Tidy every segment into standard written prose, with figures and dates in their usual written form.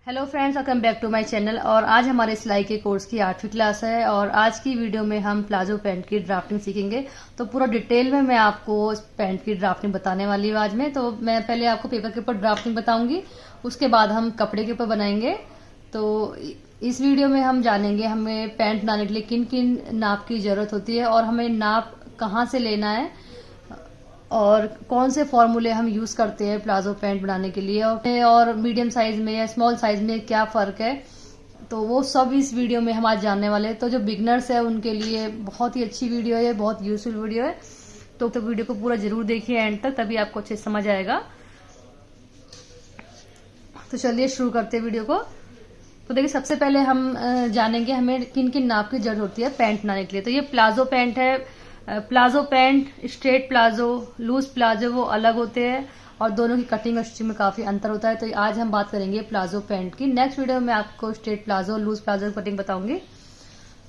Hello friends, welcome back to my channel. और आज हमारे सिलाई के कोर्स की 8वीं क्लास है और आज की वीडियो में हम प्लाजो पैंट की ड्राफ्टिंग सीखेंगे। तो पूरा डिटेल में मैं आपको पैंट की ड्राफ्टिंग बताने वाली हूँ आज में। तो मैं पहले आपको पेपर के ऊपर ड्राफ्टिंग बताऊंगी, उसके बाद हम कपड़े के ऊपर बनाएंगे। तो इस वीडियो में हम जानेंगे हमें पैंट बनाने के लिए किन किन नाप की जरूरत होती है और हमें नाप कहाँ से लेना है और कौन से फॉर्मूले हम यूज करते हैं प्लाजो पैंट बनाने के लिए, और मीडियम साइज में या स्मॉल साइज में क्या फर्क है, तो वो सब इस वीडियो में हम आज जानने वाले हैं। तो जो बिगनर्स है उनके लिए बहुत ही अच्छी वीडियो है, बहुत यूजफुल वीडियो है। तो वीडियो को पूरा जरूर देखिए एंड तक, तभी आपको अच्छे से समझ आएगा। तो चलिए शुरू करते हैं वीडियो को। तो देखिए, सबसे पहले हम जानेंगे हमें किन किन नाप की जरूरत होती है पैंट बनाने के लिए। तो ये प्लाजो पैंट है। Palazzo pant, straight palazzo, loose palazzo वो अलग होते हैं और दोनों की कटिंग और स्टिचिंग में काफी अंतर होता है। तो आज हम बात करेंगे प्लाजो पैंट की। नेक्स्ट वीडियो में आपको स्ट्रेट प्लाजो, लूज प्लाजो की कटिंग बताऊंगी।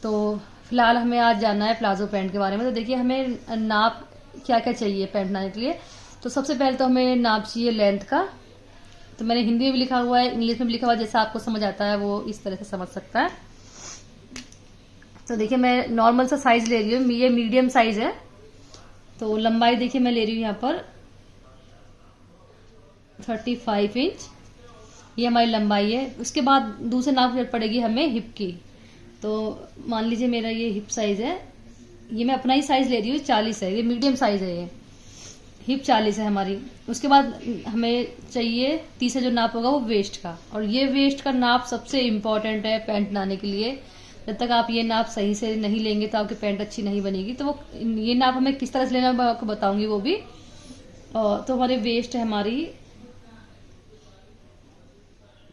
तो फिलहाल हमें आज जानना है प्लाजो पैंट के बारे में। तो देखिए, हमें नाप क्या क्या चाहिए पैंट बनाने के लिए। तो सबसे पहले तो हमें नाप चाहिए लेंथ का। तो मैंने हिंदी में भी लिखा हुआ है, इंग्लिश में भी लिखा हुआ है, जैसा आपको समझ आता है वो इस तरह से समझ सकता है। तो देखिए, मैं नॉर्मल सा साइज ले रही हूँ, ये मीडियम साइज है। तो लंबाई देखिए मैं ले रही हूँ यहाँ पर 35 इंच, ये हमारी लंबाई है। उसके बाद दूसरे नाप जरूरत पड़ेगी हमें हिप की। तो मान लीजिए मेरा ये हिप साइज है, ये मैं अपना ही साइज ले रही हूँ, 40 है, ये मीडियम साइज है, ये हिप 40 है हमारी। उसके बाद हमें चाहिए तीसरा जो नाप होगा वो वेस्ट का, और ये वेस्ट का नाप सबसे इम्पोर्टेंट है पैंट बनाने के लिए। जब तक आप ये नाप सही से नहीं लेंगे तो आपकी पैंट अच्छी नहीं बनेगी। तो वो ये नाप हमें किस तरह से लेना मैं आपको बताऊंगी वो भी। तो हमारे वेस्ट है हमारी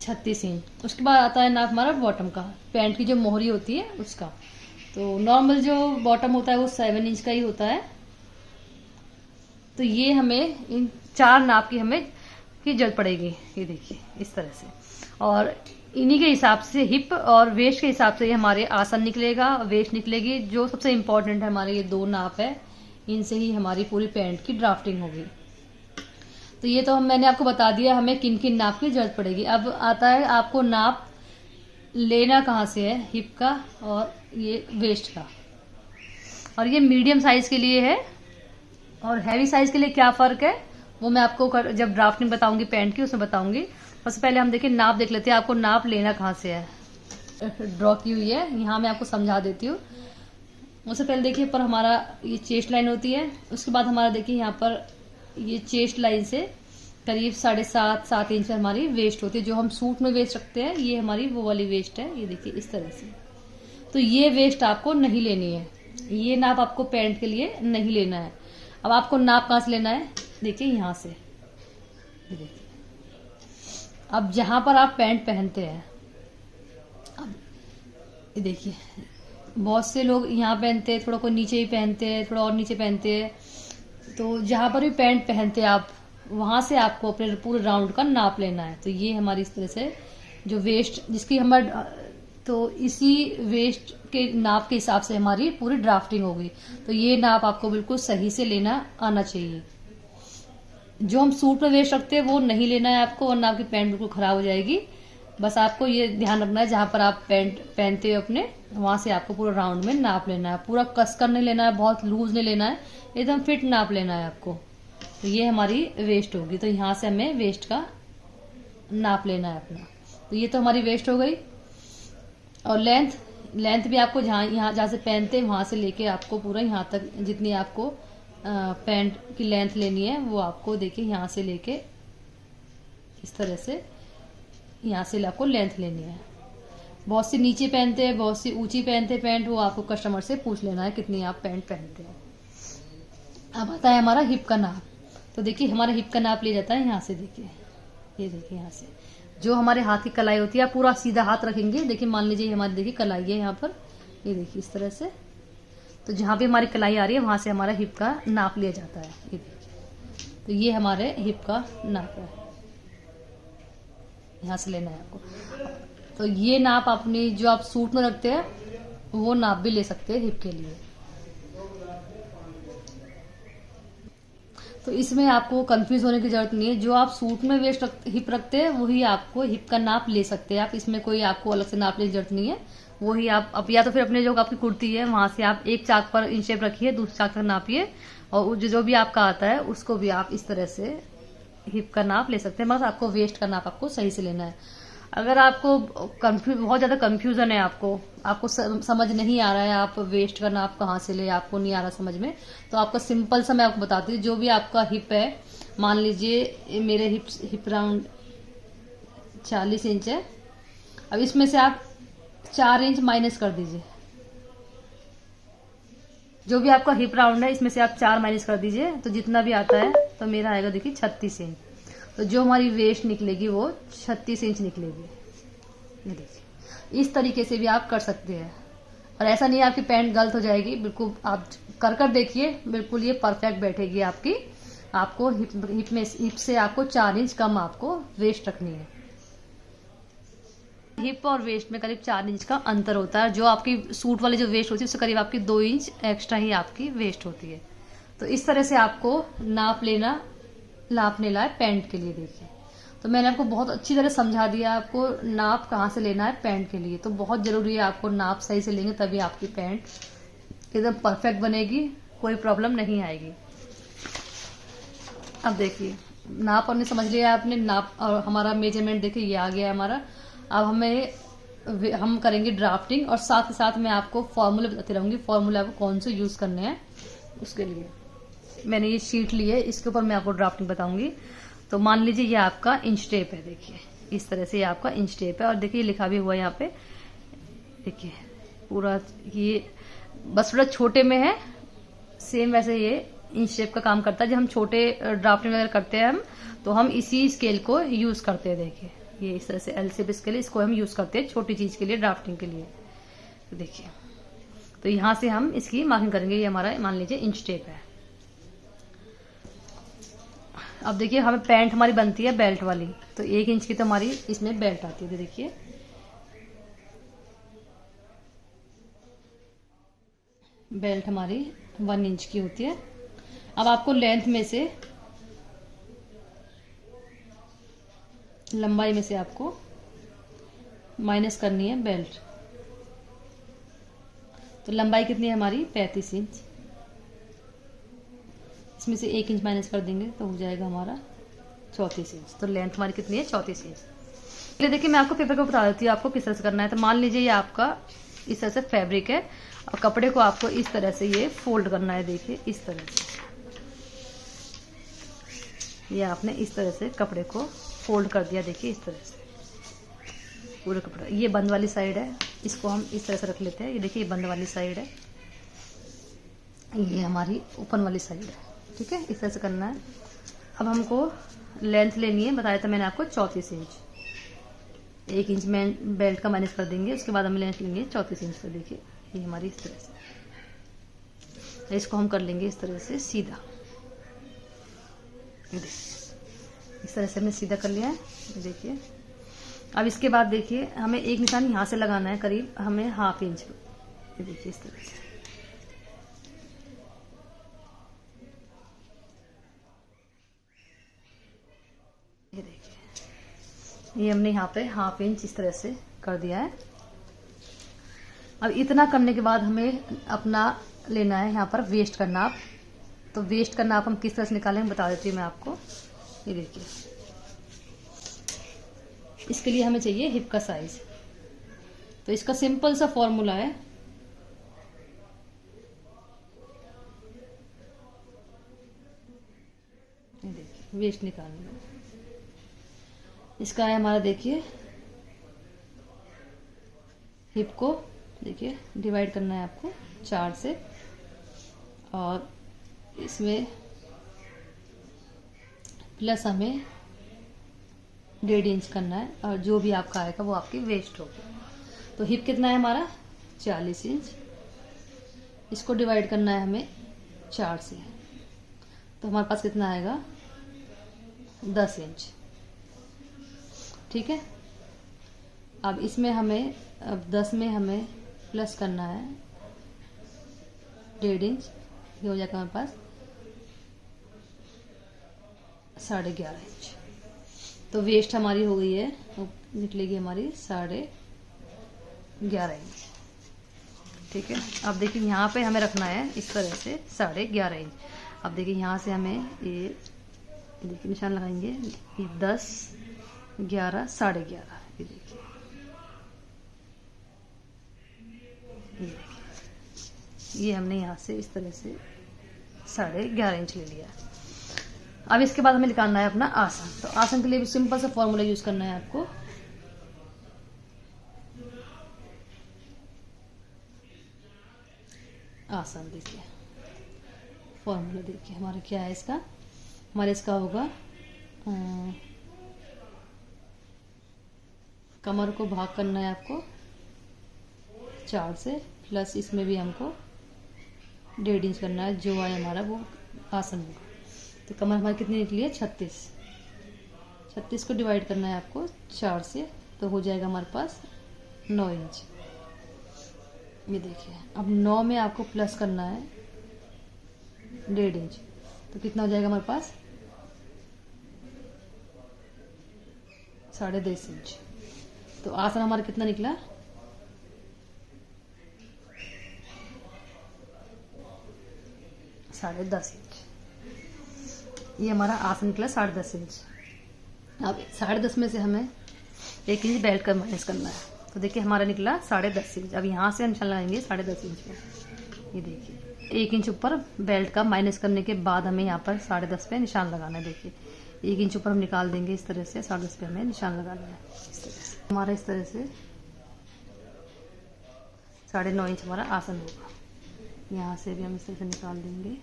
36 इंच। उसके बाद आता है नाप हमारा बॉटम का, पैंट की जो मोहरी होती है उसका। तो नॉर्मल जो बॉटम होता है वो 7 इंच का ही होता है। तो ये हमें इन 4 नाप की हमें की जरूरत पड़ेगी, ये देखिए इस तरह से। और इन्हीं के हिसाब से हिप और वेस्ट के हिसाब से हमारे आसन निकलेगा, वेस्ट निकलेगी। जो सबसे इम्पोर्टेंट है हमारे ये 2 नाप है, इनसे ही हमारी पूरी पैंट की ड्राफ्टिंग होगी। तो ये तो मैंने आपको बता दिया हमें किन किन नाप की जरूरत पड़ेगी। अब आता है आपको नाप लेना कहाँ से है, हिप का और ये वेस्ट का। और ये मीडियम साइज के लिए है और हैवी साइज के लिए क्या फर्क है वो मैं आपको जब ड्राफ्टिंग बताऊंगी पैंट की उसमें बताऊंगी। सबसे पहले हम देखिए नाप देख लेते हैं, आपको नाप लेना कहाँ से है। ड्रॉ की हुई है, यहाँ मैं आपको समझा देती हूँ। उससे पहले देखिए पर हमारा ये चेस्ट लाइन होती है। उसके बाद हमारा देखिए यहाँ पर ये चेस्ट लाइन से करीब 7.5-7 इंच हमारी वेस्ट होती है। जो हम सूट में वेस्ट रखते हैं ये हमारी वो वाली वेस्ट है, ये देखिए इस तरह से। तो ये वेस्ट आपको नहीं लेनी है, ये नाप आपको पैंट के लिए नहीं लेना है। अब आपको नाप कहाँ से लेना है, देखिए यहाँ से। देखिए अब जहां पर आप पैंट पहनते हैं, अब देखिए बहुत से लोग यहाँ पहनते हैं, थोड़ा कोई नीचे ही पहनते हैं, थोड़ा और नीचे पहनते हैं। तो जहां पर भी पैंट पहनते हैं आप, वहां से आपको अपने पूरे राउंड का नाप लेना है। तो ये हमारी इस तरह से जो वेस्ट जिसकी हमारे, तो इसी वेस्ट के नाप के हिसाब से हमारी पूरी ड्राफ्टिंग होगी। तो ये नाप आपको बिल्कुल सही से लेना आना चाहिए। जो हम सूट में वेस्ट रखते हैं वो नहीं लेना है आपको, वरना आपकी पैंट बिल्कुल खराब हो जाएगी। बस आपको ये ध्यान रखना है जहां पर आप पैंट पहनते हो अपने, वहां से आपको पूरा राउंड में नाप लेना है। पूरा कसकर नहीं लेना है, बहुत लूज नहीं लेना है, एकदम फिट नाप लेना है आपको। तो ये हमारी वेस्ट होगी, तो यहाँ से हमें वेस्ट का नाप लेना है अपना। तो ये तो हमारी वेस्ट हो गई। और लेंथ भी आपको जहाँ से पहनते हैं वहां से लेके आपको पूरा यहाँ तक जितनी आपको पैंट की लेंथ लेनी है वो आपको देखिए यहाँ से लेके इस तरह से यहाँ से आपको लेंथ लेनी है। बहुत सी नीचे पहनते हैं, बहुत सी ऊंची पहनते हैं पैंट, वो आपको कस्टमर से पूछ लेना है कितनी आप पैंट पहनते हैं। अब आता है हमारा हिप का नाप। तो देखिए हमारा हिप का नाप लिया जाता है यहाँ से, देखिए ये देखिए यहाँ से जो हमारे हाथ की कलाई होती है, आप पूरा सीधा हाथ रखेंगे। देखिए मान लीजिए हमारी देखिए कलाई है यहाँ पर, ये देखिए इस तरह से। तो जहां भी हमारी कलाई आ रही है वहां से हमारा हिप का नाप लिया जाता है, ये देखिए। तो ये हमारे हिप का नाप है, यहां से लेना है आपको। तो ये नाप अपनी जो आप सूट में रखते हैं वो नाप भी ले सकते हैं हिप के लिए। तो तो इसमें आपको कंफ्यूज होने की जरूरत नहीं है। जो आप सूट में वेस्ट हिप रखते हैं वही आपको हिप का नाप ले सकते हैं आप। इसमें कोई आपको अलग से नाप लेने की जरूरत नहीं है। वही आप अब या तो फिर अपने जो आपकी कुर्ती है वहां से आप एक चाक पर इन शेप रखिए, दूसरे चाक तक नापिए, और जो भी आपका आता है उसको भी आप इस तरह से हिप का नाप ले सकते हैं। मगर आपको वेस्ट का नाप आपको सही से लेना है। अगर आपको बहुत ज्यादा कंफ्यूजन है, आपको समझ नहीं आ रहा है आप वेस्ट का नाप कहाँ से ले, आपको नहीं आ रहा समझ में, तो आपका सिंपल सा मैं आपको बताती हूँ। जो भी आपका हिप है, मान लीजिए मेरे हिप राउंड 40 इंच है। अब इसमें से आप 4 इंच माइनस कर दीजिए। जो भी आपका हिप राउंड है इसमें से आप 4 माइनस कर दीजिए, तो जितना भी आता है तो मेरा आएगा देखिए 36 इंच। तो जो हमारी वेस्ट निकलेगी वो 36 इंच निकलेगी। ये देखिए, इस तरीके से भी आप कर सकते हैं। और ऐसा नहीं है आपकी पैंट गलत हो जाएगी, बिल्कुल आप कर देखिए, बिल्कुल ये परफेक्ट बैठेगी आपकी। आपको हिप से आपको 4 इंच कम आपको वेस्ट रखनी है। हिप और वेस्ट में करीब 4 इंच का अंतर होता है। जो आपकी सूट वाली जो वेस्ट होती है उससे करीब आपकी 2 इंच एक्स्ट्रा ही आपकी वेस्ट होती है। तो इस तरह से आपको नाप लेना है पैंट के लिए। देखिए, तो मैंने आपको बहुत अच्छी तरह समझा दिया आपको नाप कहाँ से लेना है पैंट के लिए। तो बहुत जरूरी है आपको नाप सही से लेंगे तभी आपकी पैंट एकदम परफेक्ट बनेगी, कोई प्रॉब्लम नहीं आएगी। अब देखिए, नाप हमने समझ लिया आपने, नाप और हमारा मेजरमेंट देखिए ये आ गया हमारा। अब हम करेंगे ड्राफ्टिंग, और साथ ही साथ मैं आपको फॉर्मूले बताती रहूंगी, फॉर्मूला आपको कौन से यूज करने हैं उसके लिए। मैंने ये शीट ली है, इसके ऊपर मैं आपको ड्राफ्टिंग बताऊंगी। तो मान लीजिए ये आपका इंच टेप है, देखिए इस तरह से ये आपका इंच टेप है, और देखिए लिखा भी हुआ है यहाँ पे, देखिए पूरा ये बस थोड़ा छोटे में है। सेम वैसे ये इंच टेप का काम करता है। जब हम छोटे ड्राफ्टिंग वगैरह करते हैं तो हम इसी स्केल को यूज करते हैं। देखिए ये इस तरह से एल शेप स्केल, इसको हम यूज करते हैं छोटी चीज के लिए, ड्राफ्टिंग के लिए। तो देखिए, तो यहां से हम इसकी मार्किंग करेंगे। ये हमारा मान लीजिए इंच टेप है। अब देखिए, हमें पैंट हमारी बनती है बेल्ट वाली, तो 1 इंच की तो हमारी इसमें बेल्ट आती है। तो देखिए बेल्ट हमारी 1 इंच की होती है। अब आपको लेंथ में से, लंबाई में से आपको माइनस करनी है बेल्ट। तो लंबाई कितनी है हमारी 35 इंच। इसमें से 1 इंच माइनस कर देंगे तो हो जाएगा हमारा 34 इंच। तो लेंथ हमारी कितनी है 34 इंच। चलिए देखिए, मैं आपको पेपर को बता देती हूँ आपको किस तरह से करना है। तो मान लीजिए ये आपका इस तरह से फैब्रिक है, और कपड़े को आपको इस तरह से ये फोल्ड करना है। देखिए इस तरह से ये आपने इस तरह से कपड़े को फोल्ड कर दिया। देखिए इस तरह से पूरा कपड़ा, ये बंद वाली साइड है, इसको हम इस तरह से रख लेते हैं। ये देखिए ये बंद वाली साइड है, ये हमारी ओपन वाली साइड है। ठीक है, इस तरह से करना है। अब हमको लेंथ लेनी है, बताया था मैंने आपको 34 इंच। 1 इंच में बेल्ट का माइनस कर देंगे, उसके बाद हम लेंथ लेंगे 34 इंच। तो देखिए ये हमारी इस तरह से, इसको हम कर लेंगे इस तरह से सीधा। इस तरह से हमने सीधा कर लिया है। देखिए अब इसके बाद देखिए हमें एक निशान यहाँ से लगाना है, करीब हमें 1/2 इंच। ये देखिए इस तरह से, ये देखिए ये हमने यहाँ पे 1/2 इंच इस तरह से कर दिया है। अब इतना करने के बाद हमें अपना लेना है यहाँ पर वेस्ट का नाप। तो वेस्ट का नाप हम किस तरह से निकालेंगे बता देती हूँ मैं आपको। ये देखिए, इसके लिए हमें चाहिए हिप का साइज। तो इसका सिंपल सा फॉर्मूला है, ये देखिए वेस्ट निकालना इसका है हमारा। देखिए हिप को देखिए डिवाइड करना है आपको 4 से, और इसमें प्लस हमें 1.5 इंच करना है, और जो भी आपका आएगा वो आपकी वेस्ट होगी। तो हिप कितना है हमारा 40 इंच, इसको डिवाइड करना है हमें 4 से, तो हमारे पास कितना आएगा 10 इंच। ठीक है, अब इसमें हमें, अब 10 में हमें प्लस करना है 1.5 इंच, ये हो जाएगा हमारे पास 11.5 इंच। तो वेस्ट हमारी हो गई है, निकलेगी हमारी 11.5 इंच। ठीक है। अब देखिए यहाँ पे हमें रखना है इस तरह से 11.5 इंच। अब देखिए यहाँ से हमें ये देखिए निशान लगाएंगे, ये 10, 11, 11.5। ये देखिए, ये हमने यहाँ से इस तरह से 11.5 इंच ले लिया। अब इसके बाद हमें निकालना है अपना आसन। तो आसन के लिए भी सिंपल सा फॉर्मूला यूज करना है आपको। आसन देखिए, फॉर्मूला देखिए हमारा क्या है इसका। हमारे इसका होगा कमर को भाग करना है आपको 4 से, प्लस इसमें भी हमको 1.5 इंच करना है, जो है हमारा वो आसन होगा। तो कमर हमारी कितनी निकली है 36 को डिवाइड करना है आपको 4 से, तो हो जाएगा हमारे पास 9 इंच। ये देखिए, अब 9 में आपको प्लस करना है 1.5 इंच, तो कितना हो जाएगा हमारे पास 10.5 इंच। तो आसन हमारा कितना निकला 10.5 इंच। ये हमारा आसन निकला 10.5 इंच। अब 10.5 में से हमें 1 इंच बेल्ट का माइनस करना है। तो देखिए हमारा निकला 10.5 इंच। अब यहाँ से हम निशान लगाएंगे 10.5 इंच पे। ये देखिए 1 इंच ऊपर बेल्ट का माइनस करने के बाद हमें यहाँ पर 10.5 पे निशान लगाना है। देखिए 1 इंच ऊपर हम निकाल देंगे इस तरह से, 10.5 पे हमें निशान लगाना है इस तरह से। हमारा इस तरह से 9.5 इंच हमारा आसन होगा। यहाँ से भी हम इस तरह से निकाल देंगे।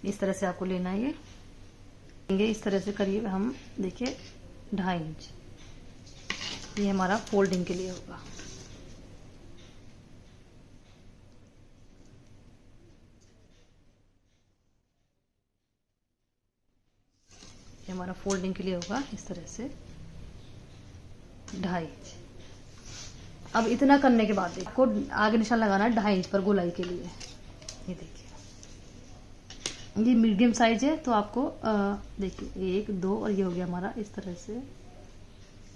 इस तरह से आपको लेना है। ये इस तरह से करीब हम देखिए 2.5 इंच, ये हमारा फोल्डिंग के लिए होगा। ये हमारा फोल्डिंग के लिए होगा इस तरह से 2.5 इंच। अब इतना करने के बाद आपको आगे निशान लगाना है 2.5 इंच पर गोलाई के लिए। ये देखिए ये मीडियम साइज है, तो आपको देखिए 1, 2 और ये हो गया हमारा इस तरह से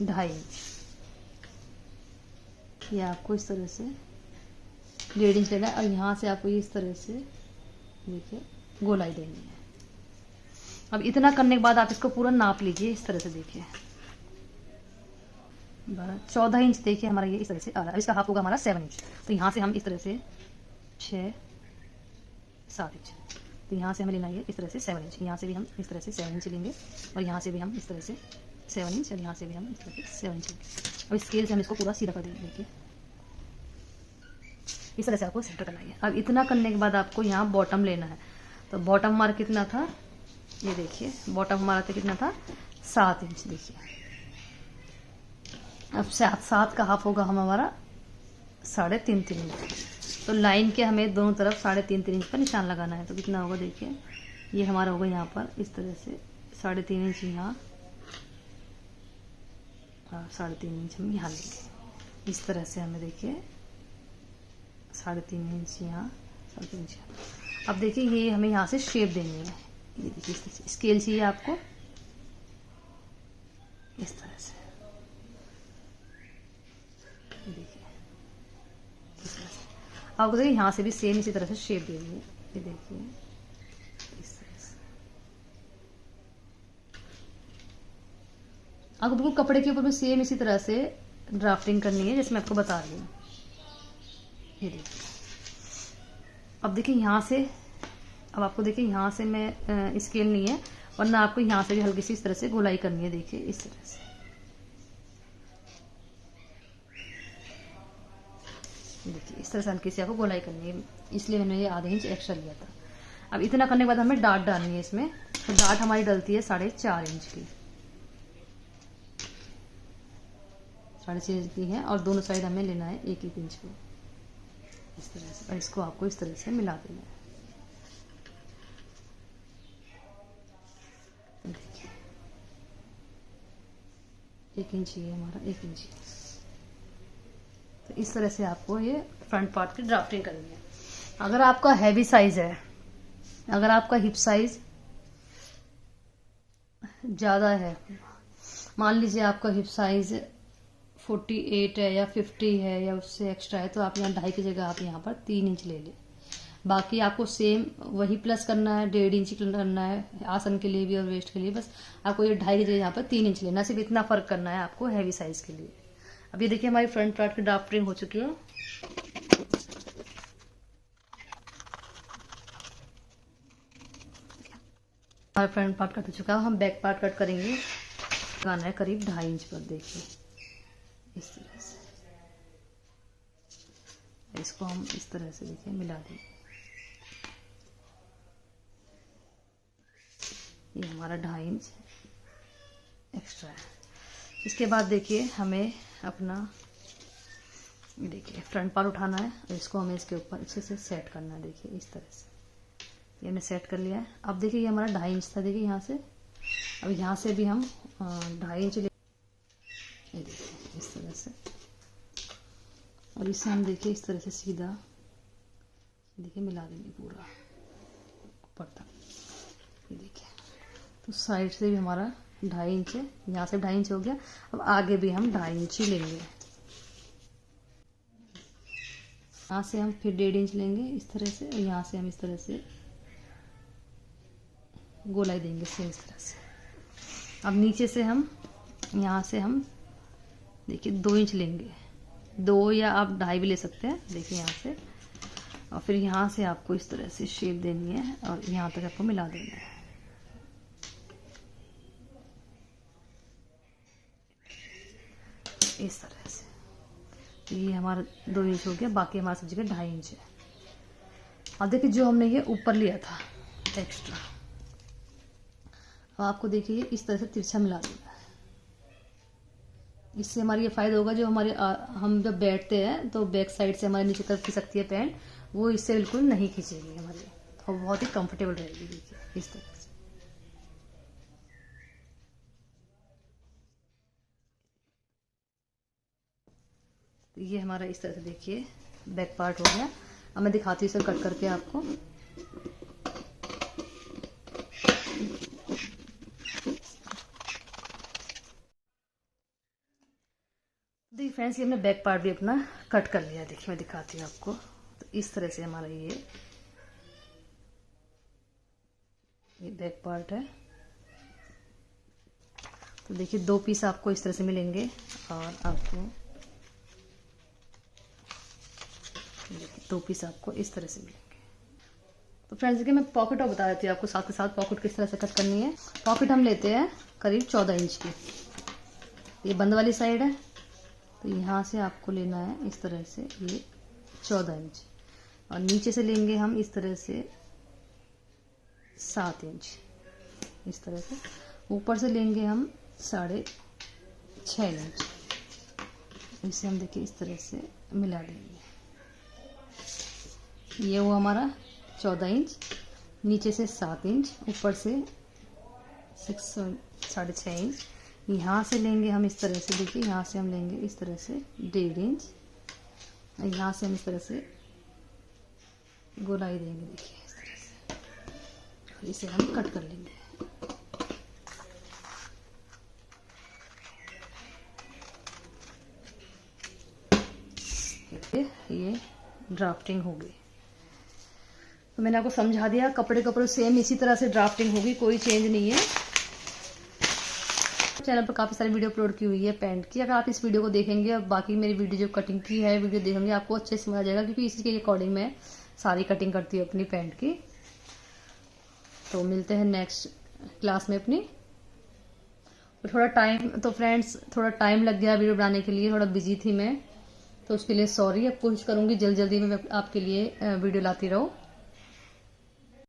2.5 इंच। ये आपको इस तरह से 1.5 इंच लेना है, और यहाँ से आपको इस तरह से देखिए गोलाई देनी है। अब इतना करने के बाद आप इसको पूरा नाप लीजिए इस तरह से। देखिए 14 इंच देखिए हमारा ये इस तरह से आ रहा है। इसका हाफ होगा हमारा 7 इंच। तो यहाँ से हम इस तरह से 6, 7 इंच, तो यहाँ से हमें लेना है इस तरह से 7 इंच। यहाँ से भी हम इस तरह से 7 इंच लेंगे, और यहाँ से भी हम इस तरह से 7 इंच, और यहाँ से भी हम इस तरह से 7 इंच लेंगे। अब स्केल से हम इसको पूरा सीधा कर देंगे। देखिए इस तरह से आपको सेंटर करना है। अब इतना करने के बाद आपको यहाँ बॉटम लेना है। तो बॉटम हमारा कितना था, ये देखिए बॉटम हमारा था कितना था 7 इंच। देखिए अब 7 का हाफ होगा हमारा 3.5 इंच। तो लाइन के हमें दोनों तरफ 3.5 इंच पर निशान लगाना है। तो कितना होगा देखिए, ये हमारा होगा यहाँ पर इस तरह से 3.5 इंच यहाँ, 3.5 इंच हम यहाँ लेंगे इस तरह से। हमें देखिए 3.5 इंच यहाँ, 3.5 इंच यहाँ। अब देखिए ये हमें यहाँ से शेप देनी है। ये देखिए इस तरह से स्केल चाहिए आपको इस तरह से। देखिए इस तरह से आपको देखिए यहाँ से भी सेम इसी तरह से शेप देनी है। ये देखिए इस तरह से आपको बिल्कुल कपड़े के ऊपर भी सेम इसी तरह से ड्राफ्टिंग करनी है जैसे मैं आपको बता रही हूँ। ये देखिए अब देखिए यहाँ से, अब आपको देखिए यहाँ से मैं स्केल नहीं है, वरना आपको यहाँ से भी हल्की सी इस तरह से गोलाई करनी है। देखिए इस तरह से, देखिए इस तरह से हल्की सी आपको गोलाई करनी है, इसलिए मैंने ये आधे इंच एक्स्ट्रा लिया था। अब इतना करने के बाद हमें डाट डालनी है इसमें। तो डाट हमारी डलती है 4.5 इंच की, 4.5 इंच की है, और दोनों साइड हमें लेना है 1-1 इंच को इस तरह से, और इसको आपको इस तरह से मिला देना है। देखिए 1 इंच ये हमारा 1 इंच। तो इस तरह से आपको ये फ्रंट पार्ट की ड्राफ्टिंग करनी है। अगर आपका हैवी साइज है, अगर आपका हिप साइज ज़्यादा है, मान लीजिए आपका हिप साइज 48 है या 50 है या उससे एक्स्ट्रा है, तो आप यहाँ 2.5 की जगह आप यहाँ पर 3 इंच ले लें। बाकी आपको सेम वही प्लस करना है, 1.5 इंच करना है आसन के लिए भी और वेस्ट के लिए। बस आपको ये 2.5 की जगह यहाँ पर 3 इंच लेना, सिर्फ इतना फर्क करना है आपको हैवी साइज के लिए। अब ये देखिए हमारी फ्रंट पार्ट की ड्राफ्टिंग हो चुकी है। हमारा फ्रंट पार्ट कट हो चुका है, हम बैक पार्ट कट करेंगे। लगाना है करीब 2.5 इंच पर, देखिए इस तरह से। इसको हम इस तरह से देखिए मिला देंगे। ये हमारा 2.5 इंच एक्स्ट्रा है। इसके बाद देखिए हमें अपना देखिए फ्रंट पार्ट उठाना है और इसको हमें इसके ऊपर अच्छे से सेट करना है। देखिए इस तरह से ये हमने सेट कर लिया है। अब देखिए ये हमारा 2.5 इंच था, देखिए यहाँ से, अब यहाँ से भी हम 2.5 इंच ले, ये देखिए इस तरह से, और इसे हम देखिए इस तरह से सीधा देखिए मिला देंगे पूरा ऊपर तक। ये देखिए तो साइड से भी हमारा 2.5 इंच है, यहाँ से 2.5 इंच हो गया। अब आगे भी हम 2.5 इंच ही लेंगे। यहाँ से हम फिर 1.5 इंच लेंगे इस तरह से, और यहाँ से हम इस तरह से गोलाई देंगे सेम इस तरह से। अब नीचे से हम यहाँ से हम देखिए 2 इंच लेंगे, 2 या आप 2.5 भी ले सकते हैं। देखिए यहाँ से, और फिर यहाँ से आपको इस तरह से शेप देनी है और यहाँ तक आपको मिला देना है। इस तरह से ये हमारा 2 इंच हो गया, बाकी हमारा सब जगह 2.5 इंच है। अब देखिए जो हमने ये ऊपर लिया था एक्स्ट्रा, अब आपको देखिए इस तरह से तिरछा मिला देना है। इससे हमारी ये फायदा होगा, जो हमारे हम जब बैठते हैं तो बैक साइड से हमारे नीचे तरफ खिसकती है पैंट, वो इससे बिल्कुल नहीं खींचेगी हमारी, और बहुत ही कंफर्टेबल रहेगी। देखिए इस तरह से। तो ये हमारा इस तरह से देखिए बैक पार्ट हो गया। अब मैं दिखाती हूँ इसे कट करके आपको। देखिए फ्रेंड्स, ये हमने बैक पार्ट भी अपना कट कर लिया। देखिए मैं दिखाती हूँ आपको। तो इस तरह से हमारा ये बैक पार्ट है। तो देखिए 2 पीस आपको इस तरह से मिलेंगे, और आपको 2 पीस आपको इस तरह से मिलेंगे। तो फ्रेंड्स देखिए मैं पॉकेट और बता देती हूँ आपको साथ के साथ पॉकेट किस तरह से कट करनी है। पॉकेट हम लेते हैं करीब 14 इंच की, ये बंद वाली साइड है। तो यहाँ से आपको लेना है इस तरह से ये 14 इंच, और नीचे से लेंगे हम इस तरह से 7 इंच इस तरह से। ऊपर से लेंगे हम 6.5 इंच। इसे हम देखिए इस तरह से मिला देंगे। ये वो हमारा 14 इंच, नीचे से 7 इंच, ऊपर से 6.5 इंच। यहाँ से लेंगे हम इस तरह से, देखिए यहाँ से हम लेंगे इस तरह से 1.5 इंच, और यहाँ से हम इस तरह से गोलाई देंगे। देखिए इस तरह से, और इसे हम कट कर लेंगे। ये ड्राफ्टिंग हो गई। तो मैंने आपको समझा दिया, कपड़े कपड़े सेम इसी तरह से ड्राफ्टिंग होगी, कोई चेंज नहीं है। चैनल पर काफ़ी सारी वीडियो अपलोड की हुई है पैंट की। अगर आप इस वीडियो को देखेंगे और बाकी मेरी वीडियो जो कटिंग की है वीडियो देखेंगे, आपको अच्छे से समझ आ जाएगा, क्योंकि इसी के अकॉर्डिंग मैं सारी कटिंग करती हूँ अपनी पैंट की। तो मिलते हैं नेक्स्ट क्लास में अपनी। थोड़ा टाइम, तो फ्रेंड्स थोड़ा टाइम लग गया वीडियो बनाने के लिए, थोड़ा बिजी थी मैं, तो उसके लिए सॉरी। अब कोशिश करूँगी जल्दी जल्दी में आपके लिए वीडियो लाती रहूँ।